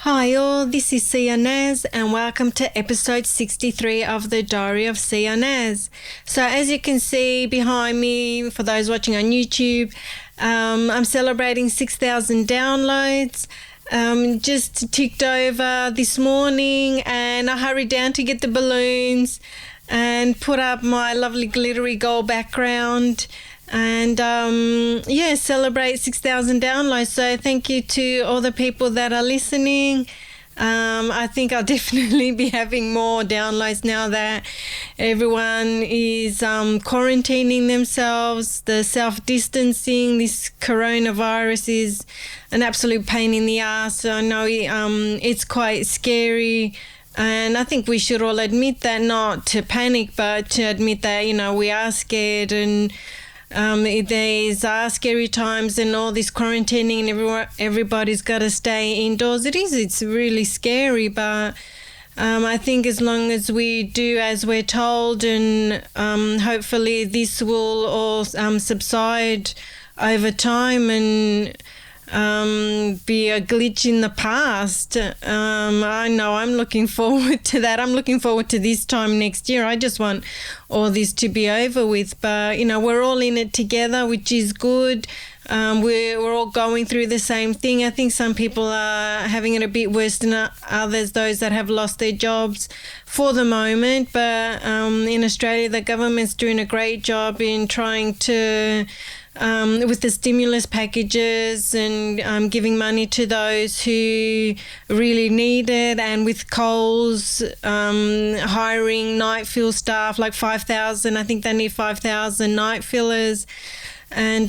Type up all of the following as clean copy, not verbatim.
Hi all, this is Sia Nas and welcome to episode 63 of the Diary of Sia Nas. So as you can see behind me, for those watching on YouTube, I'm celebrating 6,000 downloads. Just ticked over this morning and I hurried down to get the balloons and put up my lovely glittery gold background and celebrate 6,000 downloads. So thank you to all the people that are listening. I think I'll definitely be having more downloads now that everyone is quarantining themselves. The self-distancing, this coronavirus is an absolute pain in the ass. So I know it's quite scary. And I think we should all admit that, not to panic, but to admit that, we are scared and these are scary times and all this quarantining and everybody's got to stay indoors. It's really scary, but I think as long as we do as we're told and hopefully this will all subside over time and be a glitch in the past. I know I'm looking forward to that. I'm looking forward to this time next year. I just want all this to be over with. But, we're all in it together, which is good. We're all going through the same thing. I think some people are having it a bit worse than others, those that have lost their jobs for the moment. But in Australia, the government's doing a great job in trying to with the stimulus packages and giving money to those who really need it, and with Coles hiring night fill staff, like 5,000. I think they need 5,000 night fillers. And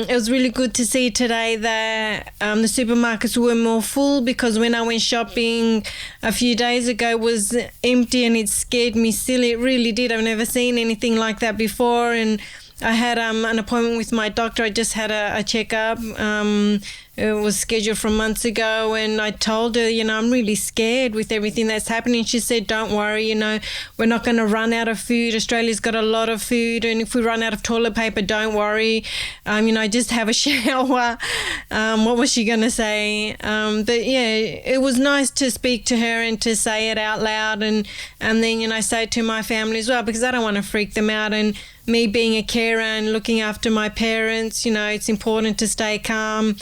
it was really good to see today that the supermarkets were more full, because when I went shopping a few days ago it was empty and it scared me silly. It really did. I've never seen anything like that before. And I had an appointment with my doctor. I just had a checkup. It was scheduled from months ago, and I told her, I'm really scared with everything that's happening. She said, don't worry, we're not going to run out of food. Australia's got a lot of food, and if we run out of toilet paper, don't worry. Just have a shower. What was she going to say? But yeah, it was nice to speak to her and to say it out loud, and then, say it to my family as well, because I don't want to freak them out. And me being a carer and looking after my parents, it's important to stay calm.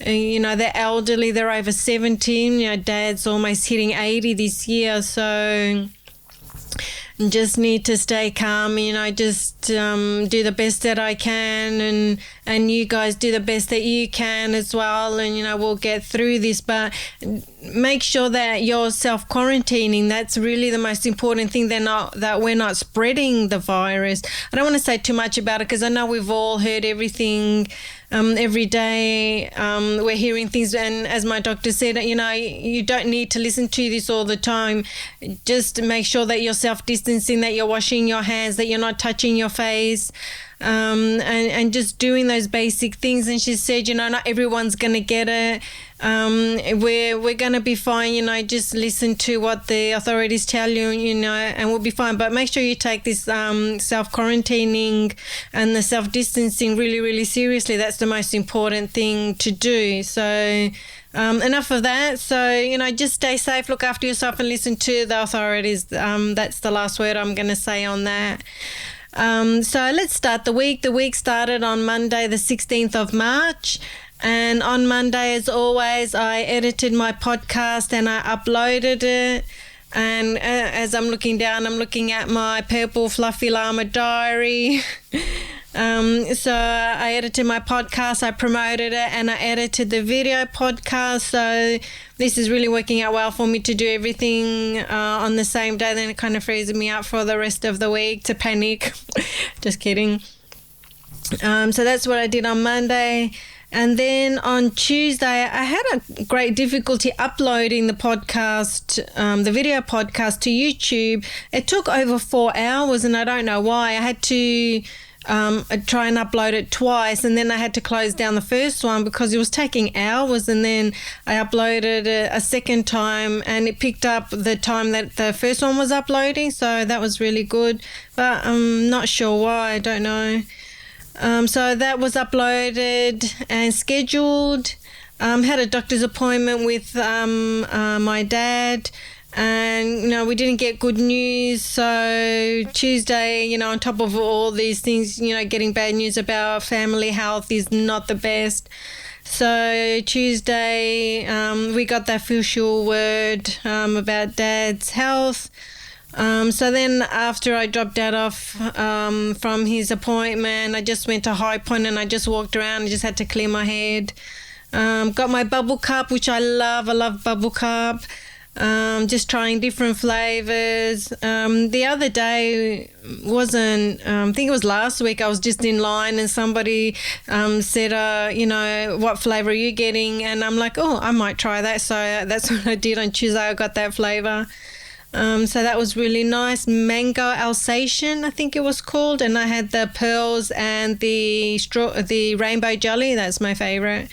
They're elderly, they're over 70. Dad's almost hitting 80 this year, so just need to stay calm. Just do the best that I can, and you guys do the best that you can as well, and we'll get through this. But make sure that you're self-quarantining. That's really the most important thing. That we're not spreading the virus. I don't want to say too much about it, because I know we've all heard everything. Every day we're hearing things, and as my doctor said, you don't need to listen to this all the time. Just make sure that you're self-distancing, that you're washing your hands, that you're not touching your face, and just doing those basic things. And she said, not everyone's going to get it. We're going to be fine, just listen to what the authorities tell you, and we'll be fine. But make sure you take this self-quarantining and the self-distancing really, really seriously. That's the most important thing to do. So enough of that. So, just stay safe, look after yourself, and listen to the authorities. That's the last word I'm going to say on that. So let's start the week. The week started on Monday, the 16th of March. And on Monday, as always, I edited my podcast and I uploaded it. And as I'm looking down, I'm looking at my purple fluffy llama diary. So I edited my podcast, I promoted it, and I edited the video podcast. So this is really working out well for me to do everything on the same day. Then it kind of frees me up for the rest of the week to panic. Just kidding. So that's what I did on Monday. And then on Tuesday, I had a great difficulty uploading the podcast, the video podcast to YouTube. It took over 4 hours, and I don't know why. I had to try and upload it twice, and then I had to close down the first one because it was taking hours. And then I uploaded a second time, and it picked up the time that the first one was uploading. So that was really good, but I'm not sure why. I don't know. So that was uploaded and scheduled. Had a doctor's appointment with my dad, and we didn't get good news. So Tuesday, on top of all these things, getting bad news about family health is not the best. So Tuesday, we got that official word about Dad's health. So then after I dropped Dad off from his appointment, I just went to High Point and I just walked around and just had to clear my head. Got my bubble cup, which I love. I love bubble cup. Just trying different flavors. The other day I think it was last week, I was just in line and somebody said, what flavor are you getting? And I'm like, oh, I might try that. So that's what I did on Tuesday. I got that flavor. So that was really nice. Mango Alsatian, I think it was called. And I had the pearls and the rainbow jelly. That's my favorite.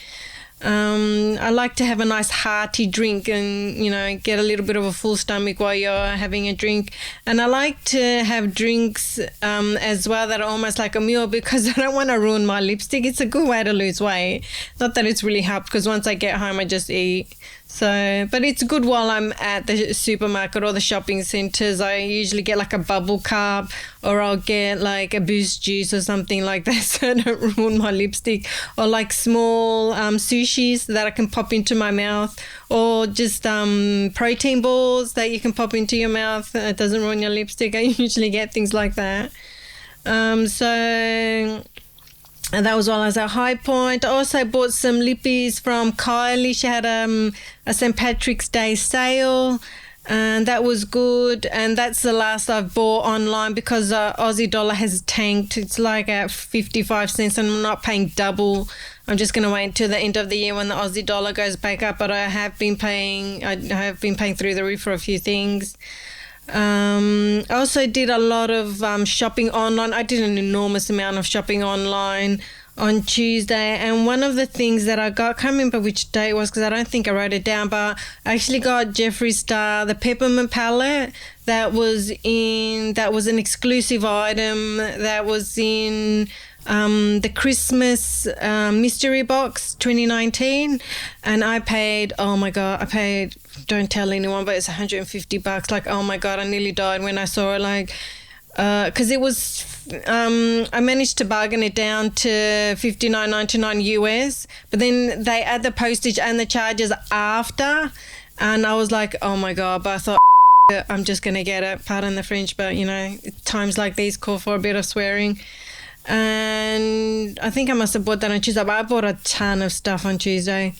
I like to have a nice hearty drink and, get a little bit of a full stomach while you're having a drink. And I like to have drinks as well that are almost like a meal because I don't want to ruin my lipstick. It's a good way to lose weight. Not that it's really helped because once I get home, I just eat. So, but it's good while I'm at the supermarket or the shopping centres. I usually get like a bubble cup or I'll get like a Boost juice or something like that so I don't ruin my lipstick, or like small sushis that I can pop into my mouth, or just protein balls that you can pop into your mouth. It doesn't ruin your lipstick. I usually get things like that. And that was while I was at High Point. I also bought some lippies from Kylie. She had a St. Patrick's Day sale, and that was good. And that's the last I've bought online because Aussie dollar has tanked. It's like at 55 cents and I'm not paying double. I'm just going to wait until the end of the year when the Aussie dollar goes back up. But I have been paying through the roof for a few things. I also did a lot of shopping online. I did an enormous amount of shopping online on Tuesday, and one of the things that I got, I can't remember which day it was because I don't think I wrote it down, but I actually got Jeffree Star, the Peppermint palette that was an exclusive item that was in the Christmas mystery box 2019, and I paid, oh my God, don't tell anyone, but it's $150. Like, oh my God, I nearly died when I saw it. Like, because it was, I managed to bargain it down to $59.99 US, but then they add the postage and the charges after, and I was like, oh my God, but I thought, I'm just going to get it, pardon the French, but times like these call for a bit of swearing. And I think I must have bought that on Tuesday, but I bought a ton of stuff on Tuesday.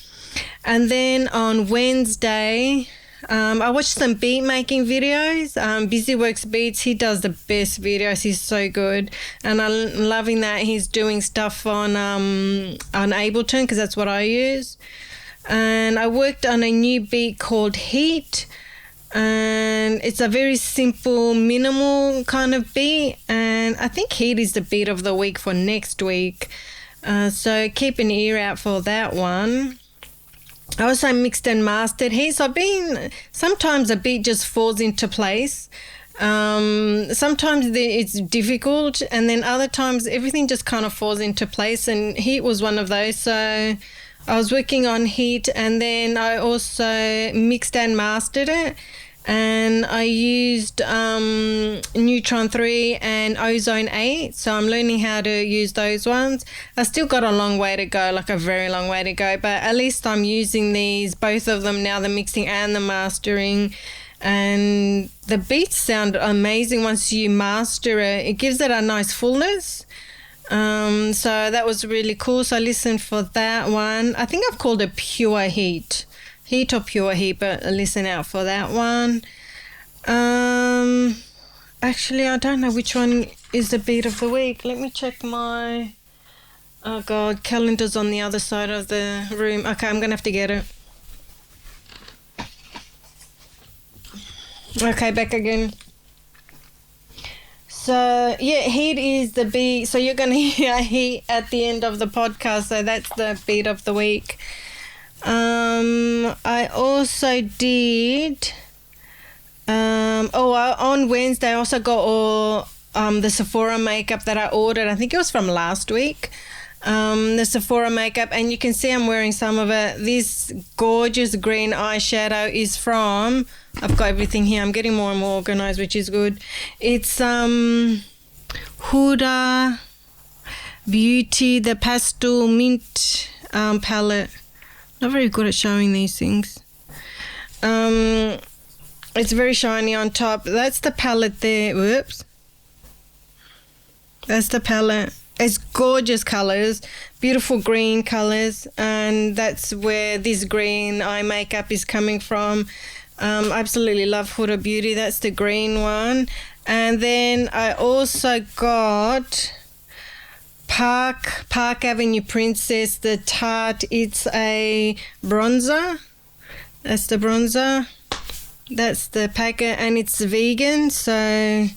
And then on Wednesday, I watched some beat making videos. Busyworks Beats, he does the best videos. He's so good. And I'm loving that he's doing stuff on Ableton because that's what I use. And I worked on a new beat called Heat. And it's a very simple, minimal kind of beat. And I think Heat is the beat of the week for next week. So keep an ear out for that one. I also mixed and mastered Heat. So sometimes a beat just falls into place. Sometimes it's difficult, and then other times everything just kind of falls into place. And Heat was one of those. So I was working on Heat, and then I also mixed and mastered it. And I used Neutron 3 and Ozone 8. So I'm learning how to use those ones. I still got a long way to go, like a very long way to go. But at least I'm using both of them now, the mixing and the mastering. And the beats sound amazing once you master it. It gives it a nice fullness. So that was really cool. So I listened for that one. I think I've called it Pure Heat. Heat or Pure Heat, but listen out for that one. Actually, I don't know which one is the beat of the week. Let me check my... Oh, God, calendar's on the other side of the room. Okay, I'm going to have to get it. Okay, back again. So, yeah, Heat is the beat. So you're going to hear Heat at the end of the podcast. So that's the beat of the week. I also did... on Wednesday I also got all the Sephora makeup that I ordered. I think it was from last week. the Sephora makeup, and you can see I'm wearing some of it. This gorgeous green eyeshadow is from, I've got everything here, I'm getting more and more organized, which is good. It's Huda Beauty, the Pastel Mint palette. Not very good at showing these things. It's very shiny on top. That's the palette there. Whoops. That's the palette. It's gorgeous colours, beautiful green colours, and that's where this green eye makeup is coming from. Absolutely love Huda Beauty. That's the green one. And then I also got Park Avenue Princess, the Tarte. It's a bronzer. That's the bronzer. That's the packet, and it's vegan, so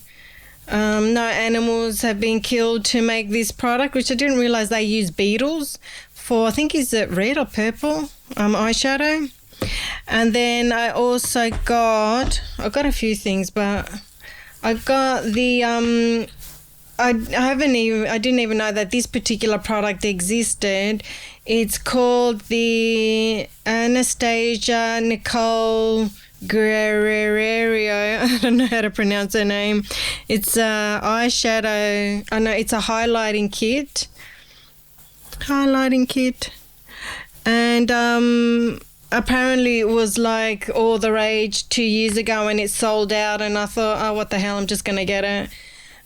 no animals have been killed to make this product, which I didn't realise they use beetles for, I think, is it red or purple eyeshadow. And then I also got a few things, but I got the I didn't even know that this particular product existed. It's called the Anastasia Nicole Guerrero. I don't know how to pronounce her name. It's a eyeshadow. I know it's a highlighting kit. And apparently it was like all the rage 2 years ago, and it sold out. And I thought, oh, what the hell? I'm just gonna get it.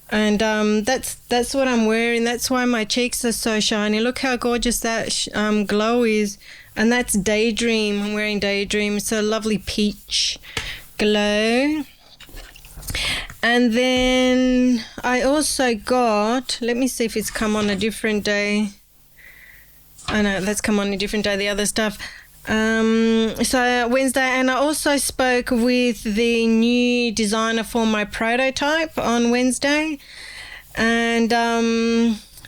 And that's what I'm wearing. That's why my cheeks are so shiny. Look how gorgeous that glow is. And that's Daydream. I'm wearing Daydream. It's a lovely peach glow. And then I also got, let me see if it's come on a different day. Oh no, that's come on a different day, the other stuff. So Wednesday, and I also spoke with the new designer for my prototype on Wednesday. And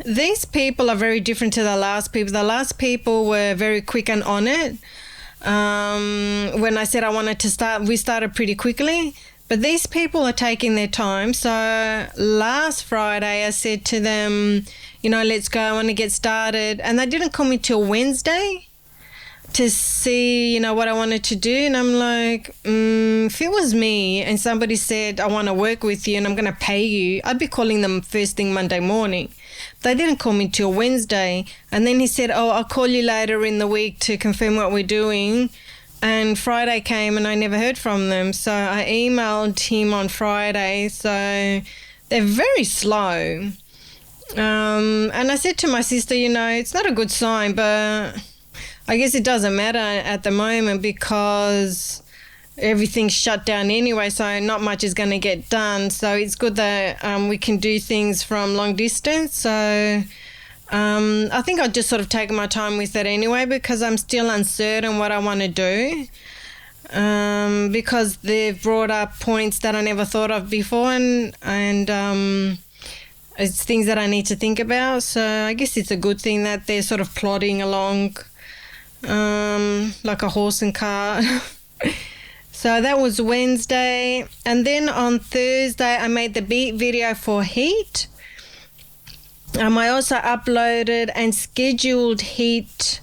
these people are very different to the last people. The last people were very quick and on it. When I said I wanted to start, we started pretty quickly. But these people are taking their time. So last Friday I said to them, let's go, I want to get started. And they didn't call me till Wednesday to see, what I wanted to do. And I'm like, if it was me and somebody said, I want to work with you and I'm going to pay you, I'd be calling them first thing Monday morning. They didn't call me till Wednesday. And then he said, I'll call you later in the week to confirm what we're doing. And Friday came and I never heard from them. So I emailed him on Friday. So they're very slow. And I said to my sister, it's not a good sign, but I guess it doesn't matter at the moment because everything's shut down anyway, so not much is going to get done. So it's good that we can do things from long distance. So I think I'll just sort of take my time with it anyway because I'm still uncertain what I want to do because they've brought up points that I never thought of before and it's things that I need to think about. So I guess it's a good thing that they're sort of plodding along like a horse and cart. So that was Wednesday. And then on Thursday, I made the beat video for Heat. I also uploaded and scheduled Heat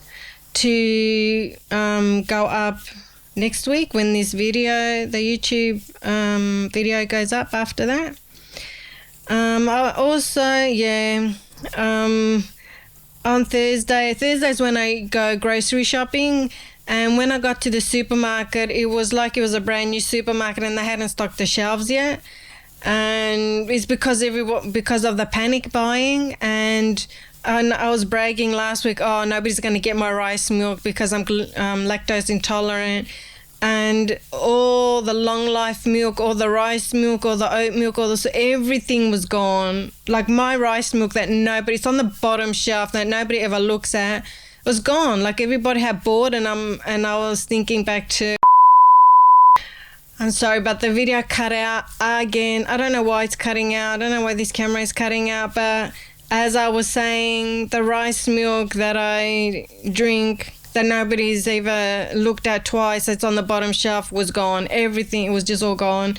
to go up next week when this video, the YouTube video goes up after that. I also, on Thursday's when I go grocery shopping. And when I got to the supermarket, it was like it was a brand new supermarket and they hadn't stocked the shelves yet. And it's because of the panic buying. And I was bragging last week, nobody's going to get my rice milk because I'm lactose intolerant. And all the long life milk, all the rice milk, all the oat milk, everything was gone. Like my rice milk it's on the bottom shelf that nobody ever looks at, was gone. Like everybody had bought, and I was thinking back to, I'm sorry, but the video cut out again. I don't know why it's cutting out. I don't know why this camera is cutting out, but as I was saying, the rice milk that I drink that nobody's ever looked at twice, it's on the bottom shelf, was gone. Everything, it was just all gone.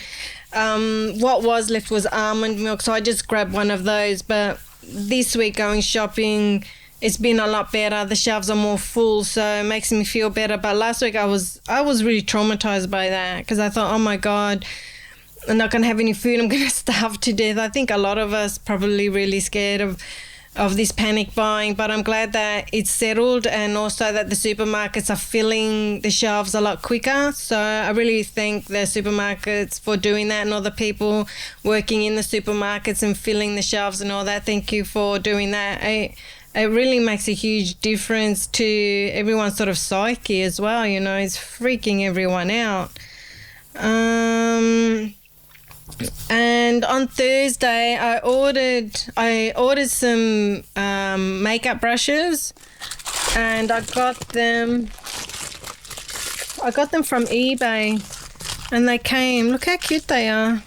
What was left was almond milk, so I just grabbed one of those. But this week going shopping, it's been a lot better. The shelves are more full, so it makes me feel better. But last week I was really traumatized by that because I thought, oh my God, I'm not going to have any food. I'm going to starve to death. I think a lot of us probably really scared of this panic buying, but I'm glad that it's settled and also that the supermarkets are filling the shelves a lot quicker. So I really thank the supermarkets for doing that and all the people working in the supermarkets and filling the shelves and all that. Thank you for doing that. It really makes a huge difference to everyone's sort of psyche as well. You know, it's freaking everyone out. And on Thursday, I ordered some makeup brushes, and I got them from eBay, and they came. Look how cute they are.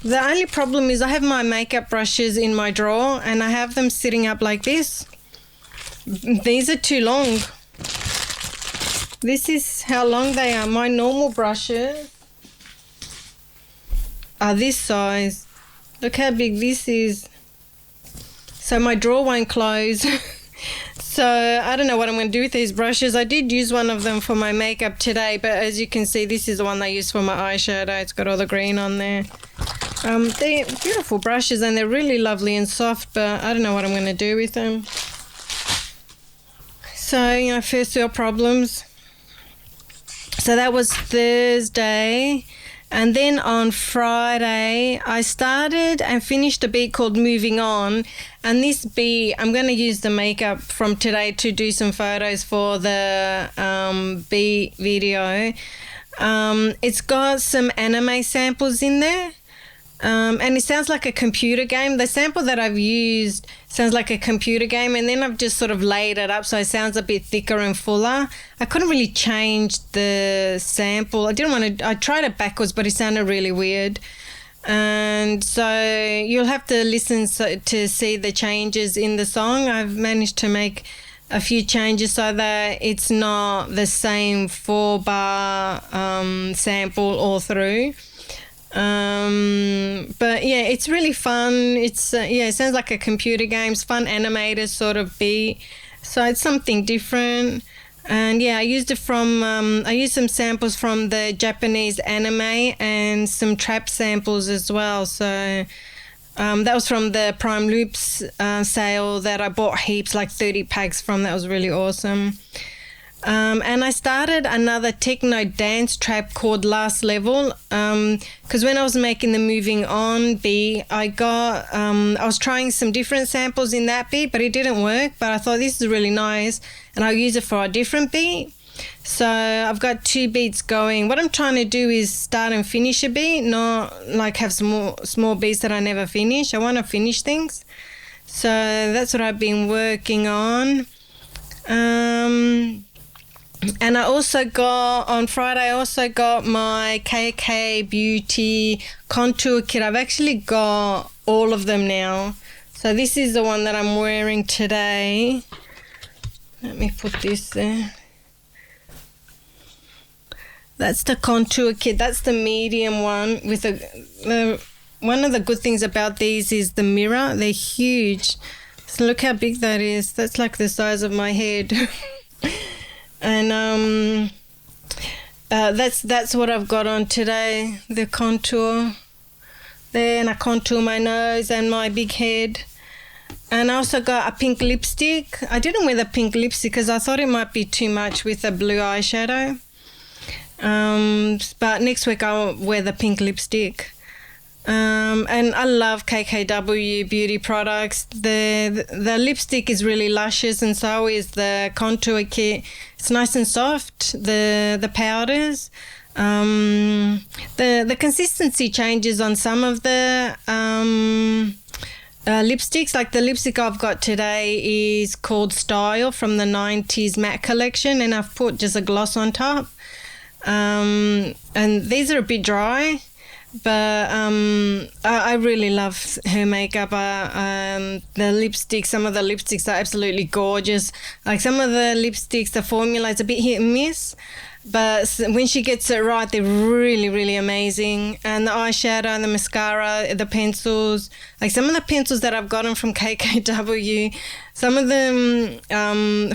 The only problem is I have my makeup brushes in my drawer, and I have them sitting up like this. These are too long. This is how long they are. My normal brushes are this size. Look how big this is. So my drawer won't close. So I don't know what I'm going to do with these brushes. I did use one of them for my makeup today, but as you can see, this is the one I use for my eyeshadow. It's got all the green on there. They're beautiful brushes and they're really lovely and soft, but I don't know what I'm going to do with them. So, you know, first world problems. So that was Thursday. And then on Friday, I started and finished a beat called Moving On. And this beat, I'm going to use the makeup from today to do some photos for the beat video. It's got some anime samples in there. And it sounds like a computer game. The sample that I've used sounds like a computer game, and then I've just sort of laid it up so it sounds a bit thicker and fuller. I couldn't really change the sample. I tried it backwards, but it sounded really weird. And so you'll have to listen to see the changes in the song. I've managed to make a few changes so that it's not the same 4-bar sample all through. But yeah, it's really fun. It's it sounds like a computer game. It's fun animated sort of beat, so it's something different. And yeah, I used some samples from the Japanese anime and some trap samples as well. So that was from the Prime Loops sale that I bought heaps, like 30 packs from. That was really awesome. And I started another techno dance trap called Last Level, because when I was making the Moving On beat, I was trying some different samples in that beat, but it didn't work. But I thought this is really nice, and I'll use it for a different beat. So I've got 2 beats going. What I'm trying to do is start and finish a beat, not like have small beats that I never finish. I want to finish things. So that's what I've been working on. And on Friday, I also got my KKW Contour Kit. I've actually got all of them now. So this is the one that I'm wearing today. Let me put this there. That's the Contour Kit. That's the medium one. One of the good things about these is the mirror. They're huge. So look how big that is. That's like the size of my head. And that's what I've got on today, the contour there, and I contour my nose and my big head. And I also got a pink lipstick. I didn't wear the pink lipstick because I thought it might be too much with a blue eyeshadow. But next week I'll wear the pink lipstick. And I love KKW beauty products. The lipstick is really luscious, and so is the contour kit. It's nice and soft. The powders, the consistency changes on some of the lipsticks. Like the lipstick I've got today is called Style from the 90s matte collection, and I've put just a gloss on top. And these are a bit dry. But I really love her makeup. The lipsticks, some of the lipsticks are absolutely gorgeous. Like some of the lipsticks, the formula is a bit hit and miss. But when she gets it right, they're really, really amazing. And the eyeshadow, the mascara, the pencils, like some of the pencils that I've gotten from KKW, some of them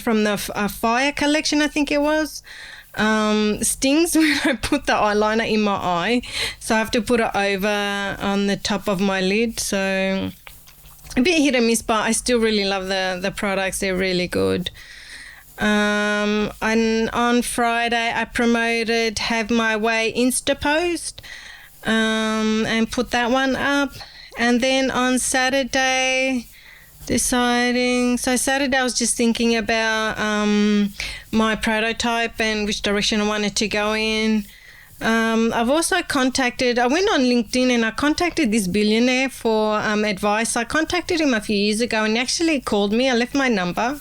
from the Fire collection, I think it was, stings when I put the eyeliner in my eye. So I have to put it over on the top of my lid. So a bit hit and miss, but I still really love the products. They're really good. And on Friday I promoted Have My Way Insta post and put that one up. And then on Saturday Saturday I was just thinking about my prototype and which direction I wanted to go in. I've also I went on LinkedIn and I contacted this billionaire for advice. I contacted him a few years ago and he actually called me. I left my number.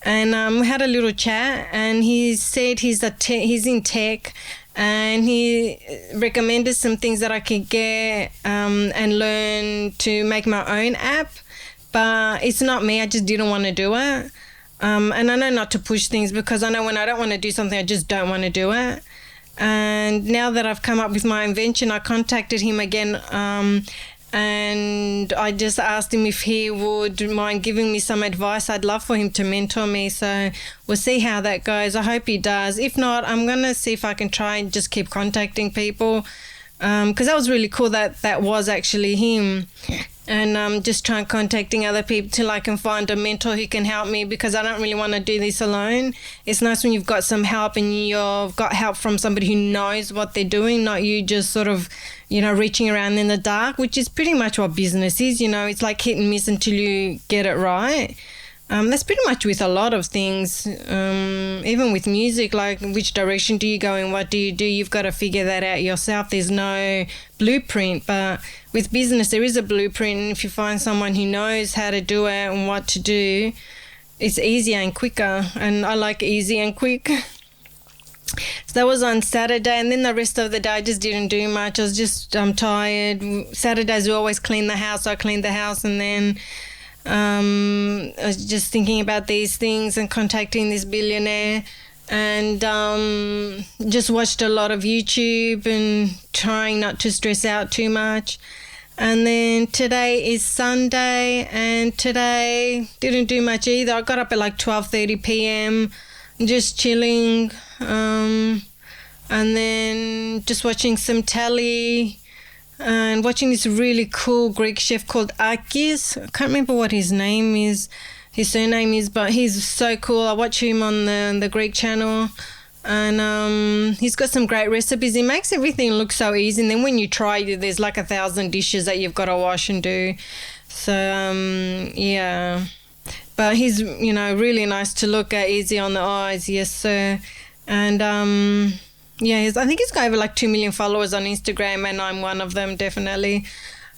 And we had a little chat, and he said he's in tech, and he recommended some things that I could get and learn to make my own app. But it's not me. I just didn't want to do it. And I know not to push things because I know when I don't want to do something, I just don't want to do it. And now that I've come up with my invention, I contacted him again and I just asked him if he would mind giving me some advice. I'd love for him to mentor me, so we'll see how that goes. I hope he does. If not, I'm going to see if I can try and just keep contacting people because that was really cool that was actually him. And just trying contacting other people till I can find a mentor who can help me because I don't really want to do this alone. It's nice when you've got some help and you've got help from somebody who knows what they're doing, not you just sort of, reaching around in the dark, which is pretty much what business is. It's like hit and miss until you get it right. That's pretty much with a lot of things, even with music, like which direction do you go and what do? You've got to figure that out yourself. There's no blueprint, but with business there is a blueprint, and if you find someone who knows how to do it and what to do, it's easier and quicker, and I like easy and quick. So that was on Saturday, and then the rest of the day I just didn't do much. I was just tired. Saturdays we always clean the house, so I cleaned the house, and then I was just thinking about these things and contacting this billionaire, and just watched a lot of YouTube and trying not to stress out too much. And then today is Sunday, and today didn't do much either. I got up at like 12:30 p.m. just chilling, and then just watching some telly and watching this really cool Greek chef called Akis. I can't remember what his surname is, but he's so cool. I watch him on the Greek channel, and he's got some great recipes. He makes everything look so easy, and then when you try it, there's like 1,000 dishes that you've got to wash and do. So yeah, but he's really nice to look at, easy on the eyes, yes sir. And yeah, I think he's got over like 2 million followers on Instagram, and I'm one of them, definitely.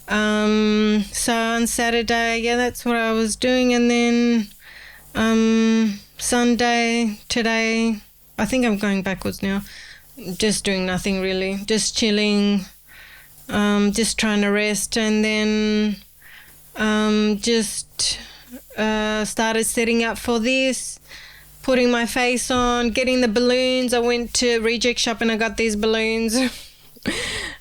So on Saturday, yeah, that's what I was doing. And then Sunday, today, I think I'm going backwards now. Just doing nothing really, just chilling, just trying to rest. And then just started setting up for this, putting my face on, getting the balloons. I went to Reject Shop and I got these balloons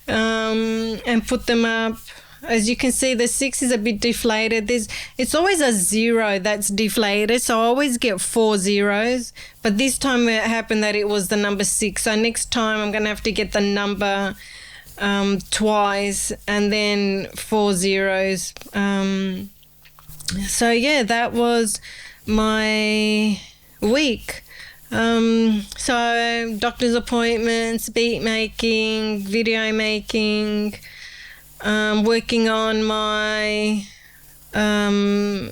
and put them up. As you can see, the 6 is a bit deflated. It's always a 0 that's deflated, so I always get 4 zeros. But this time it happened that it was the number 6. So next time I'm going to have to get the number twice and then 4 zeros. So yeah, that was my week. So doctor's appointments, beat making, video making, working on my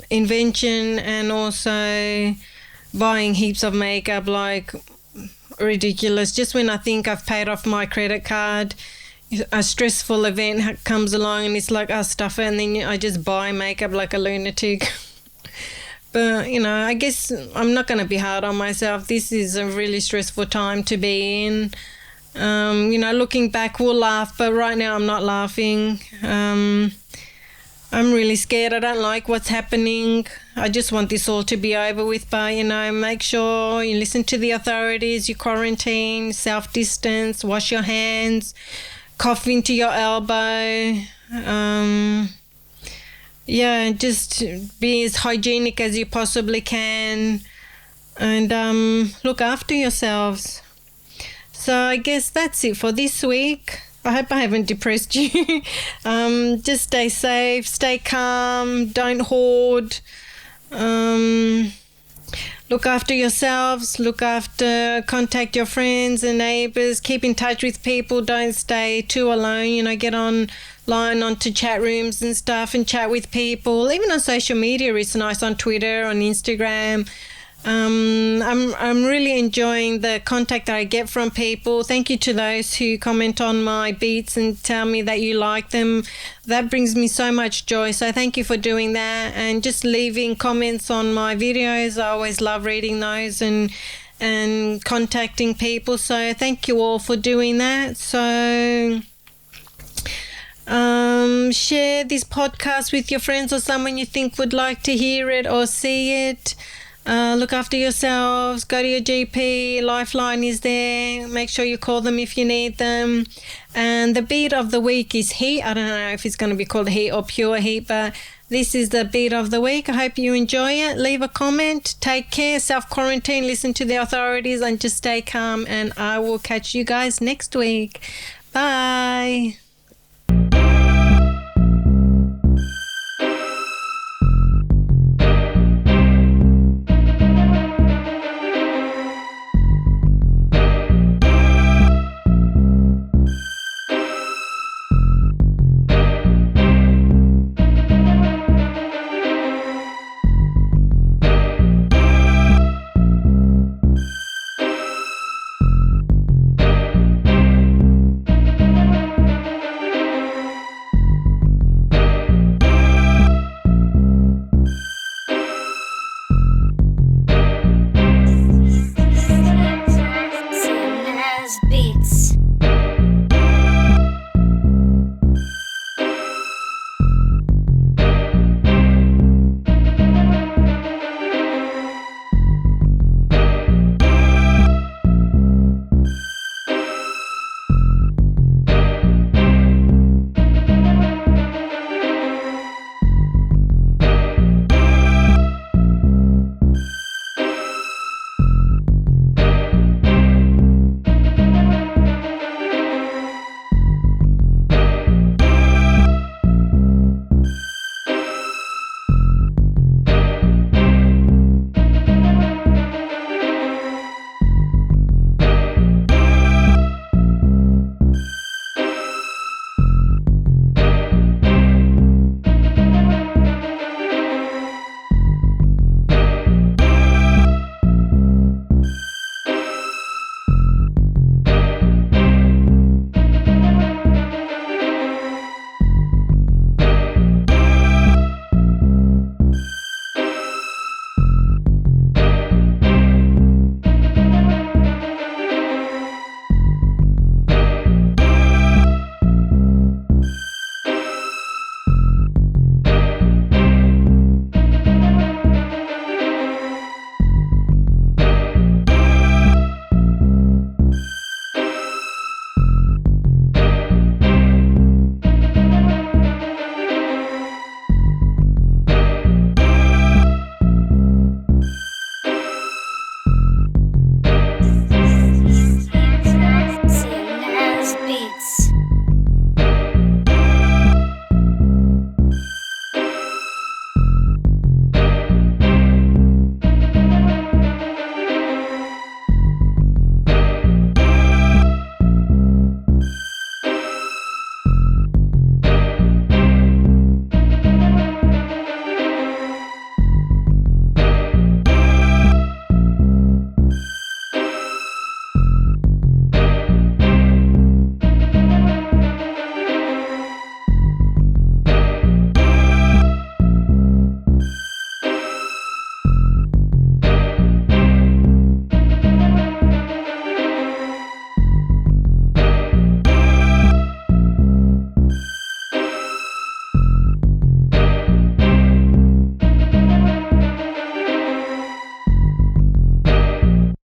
invention, and also buying heaps of makeup like ridiculous. Just when I think I've paid off my credit card, a stressful event comes along and it's like, stuff it, and then I just buy makeup like a lunatic. But, I guess I'm not going to be hard on myself. This is a really stressful time to be in. Looking back, we'll laugh, but right now I'm not laughing. I'm really scared. I don't like what's happening. I just want this all to be over with. But, make sure you listen to the authorities, you quarantine, self-distance, wash your hands, cough into your elbow. Just be as hygienic as you possibly can. And look after yourselves. So I guess that's it for this week. I hope I haven't depressed you. Just stay safe, stay calm, don't hoard. Look after yourselves, contact your friends and neighbours, keep in touch with people, don't stay too alone, get online onto chat rooms and stuff and chat with people. Even on social media, it's nice, on Twitter, on Instagram. I'm really enjoying the contact that I get from people. Thank you to those who comment on my beats and tell me that you like them. That brings me so much joy. So thank you for doing that, and just leaving comments on my videos. I always love reading those and contacting people. So thank you all for doing that. So share this podcast with your friends or someone you think would like to hear it or see it. Look after yourselves, go to your GP, Lifeline is there, make sure you call them if you need them. And the beat of the week is heat. I don't know if it's going to be called heat or pure heat, but this is the beat of the week. I hope you enjoy it. Leave a comment, take care, self-quarantine, listen to the authorities and just stay calm, and I will catch you guys next week. Bye.